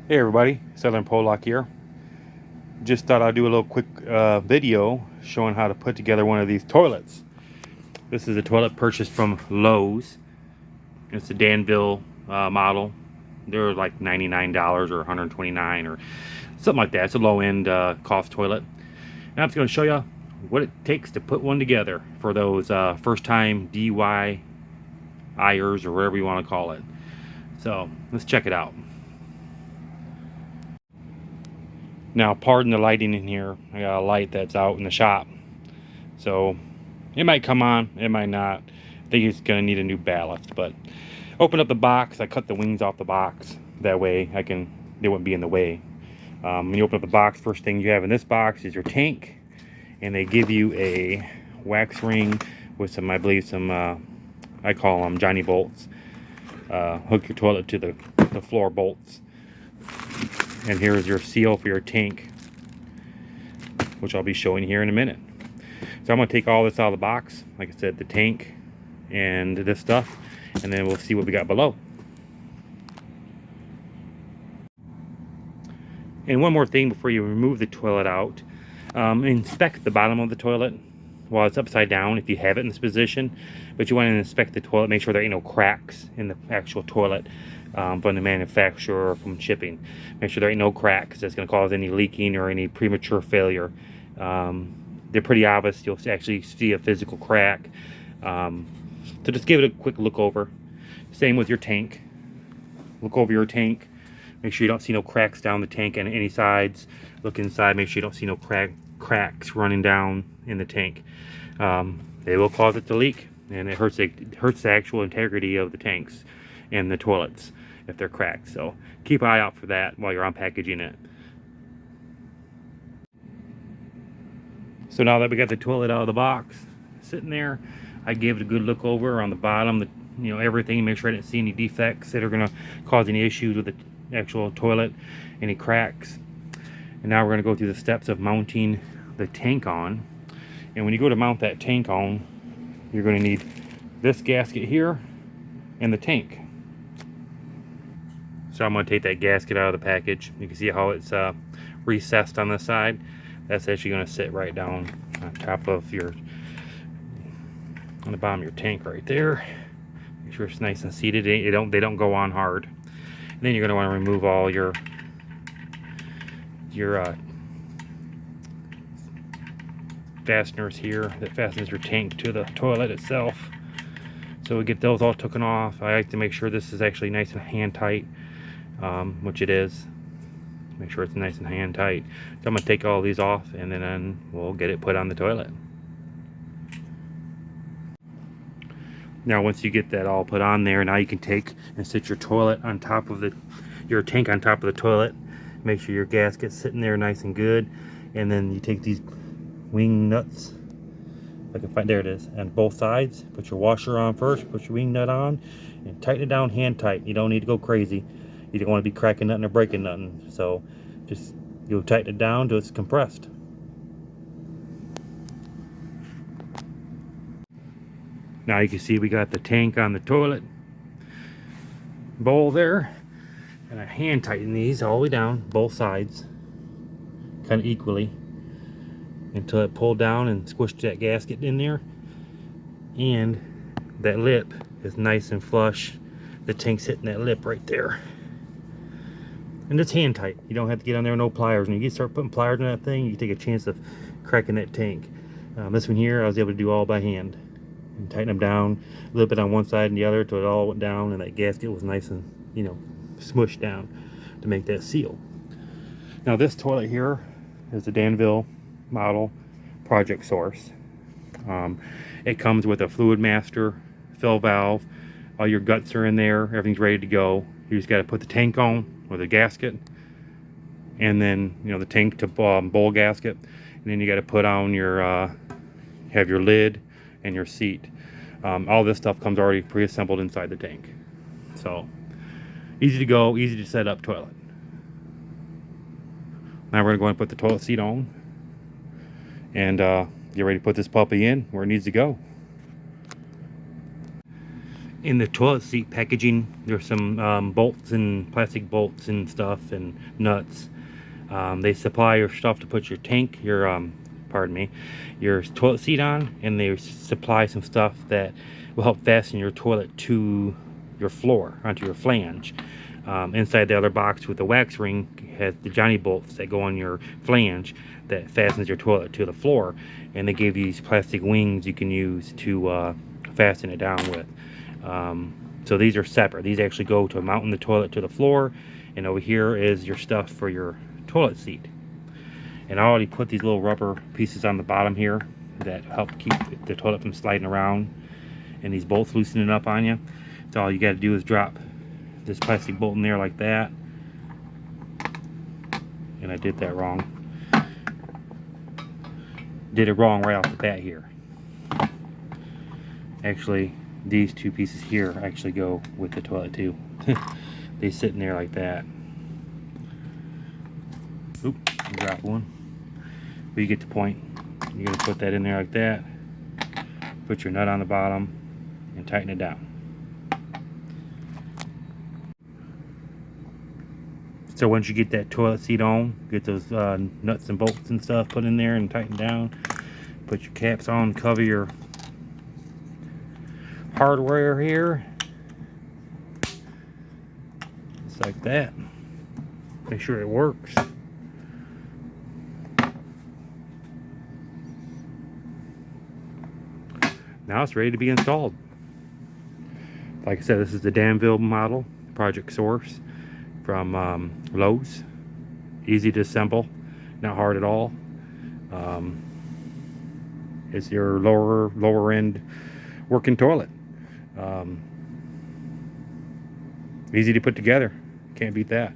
Hey everybody, Southern Pollock here. Just thought I'd do a little quick video showing how to put together one of these toilets. This is a toilet purchased from Lowe's. It's a Danville model. They're like $99 or $129 or something like that. It's a low-end cost toilet. And I'm just going to show you what it takes to put one together for those first-time DIYers or whatever you want to call it. So let's check it out. Now, pardon the lighting in here. I got a light that's out in the shop. So, it might come on, it might not. I think it's going to need a new ballast. But, open up the box. I cut the wings off the box. That way, they wouldn't be in the way. When you open up the box, first thing you have in this box is your tank. And they give you a wax ring with some, I believe, I call them Johnny bolts. Hook your toilet to the floor bolts. And here's your seal for your tank, which I'll be showing here in a minute. So I'm going to take all this out of the box, like I said, the tank and this stuff, and then we'll see what we got below. And one more thing before you remove the toilet out, inspect the bottom of the toilet while it's upside down if you have it in this position. But you want to inspect the toilet, make sure there ain't no cracks in the actual toilet from the manufacturer or from shipping. Make sure there ain't no cracks that's going to cause any leaking or any premature failure. They're pretty obvious. You'll actually see a physical crack. So just give it a quick look over. Same with your tank. Look over your tank. Make sure you don't see no cracks down the tank on any sides. Look inside. Make sure you don't see no cracks running down in the tank. They will cause it to leak, and it hurts the actual integrity of the tanks and the toilets if they're cracked. So keep an eye out for that while you're unpackaging it. So now that we got the toilet out of the box, sitting there, I gave it a good look over on the bottom, everything, make sure I didn't see any defects that are going to cause any issues with the actual toilet, any cracks. And now we're going to go through the steps of mounting the tank on. And when you go to mount that tank on, you're going to need this gasket here and the tank. So I'm going to take that gasket out of the package. You can see how it's recessed on the side. That's actually going to sit right down on top of on the bottom of your tank right there. Make sure it's nice and seated. They don't go on hard. And then you're going to want to remove all your fasteners here that fastens your tank to the toilet itself. So we get those all taken off. I like to make sure this is actually nice and hand tight, which it is. Make sure it's nice and hand tight. So I'm going to take all these off, and then we'll get it put on the toilet. Now once you get that all put on there, now you can take and sit your toilet on top of your tank on top of the toilet. Make sure your gasket's sitting there nice and good. And then you take these wing nuts, if I can find, there it is, on both sides. Put your washer on first, put your wing nut on, and tighten it down hand tight. You don't need to go crazy. You don't want to be cracking nothing or breaking nothing. So just you'll tighten it down till it's compressed. Now you can see we got the tank on the toilet bowl there, and I hand tighten these all the way down both sides kind of equally until it pulled down and squished that gasket in there, and that lip is nice and flush. The tank's hitting that lip right there, and it's hand tight. You don't have to get on there with no pliers. When you start putting pliers in that thing, you take a chance of cracking that tank. This one here I was able to do all by hand and tighten them down a little bit on one side and the other till it all went down and that gasket was nice and smushed down to make that seal. Now this toilet here is the Danville model Project Source. It comes with a fluid master, fill valve, all your guts are in there, everything's ready to go. You just got to put the tank on with a gasket, and then the tank to bowl gasket, and then you got to put on have your lid and your seat. All this stuff comes already pre-assembled inside the tank. So easy to go, easy to set up toilet. Now we're going to go and put the toilet seat on and get ready to put this puppy in where it needs to go. in the toilet seat packaging, there's some bolts and plastic bolts and stuff and nuts. They supply your stuff to put your tank, your your toilet seat on, and they supply some stuff that will help fasten your toilet to your floor, onto your flange. Inside the other box with the wax ring has the Johnny bolts that go on your flange that fastens your toilet to the floor, and they give these plastic wings you can use to fasten it down with. So these are separate. These actually go to mounting the toilet to the floor, and over here is your stuff for your toilet seat. And I already put these little rubber pieces on the bottom here that help keep the toilet from sliding around, and these bolts loosening up on you. So all you got to do is drop this plastic bolt in there like that. And I did that wrong. Did it wrong right off the bat here. Actually, these two pieces here actually go with the toilet too. They sit in there like that. Oop, drop one. But you get the point. You're gonna put that in there like that. Put your nut on the bottom and tighten it down. So once you get that toilet seat on, get those nuts and bolts and stuff put in there and tighten down. Put your caps on, cover your hardware here. Just like that. Make sure it works. Now it's ready to be installed. Like I said, this is the Danville model, Project Source from Lowe's. Easy to assemble, not hard at all. It's your lower end working toilet. Easy to put together. Can't beat that.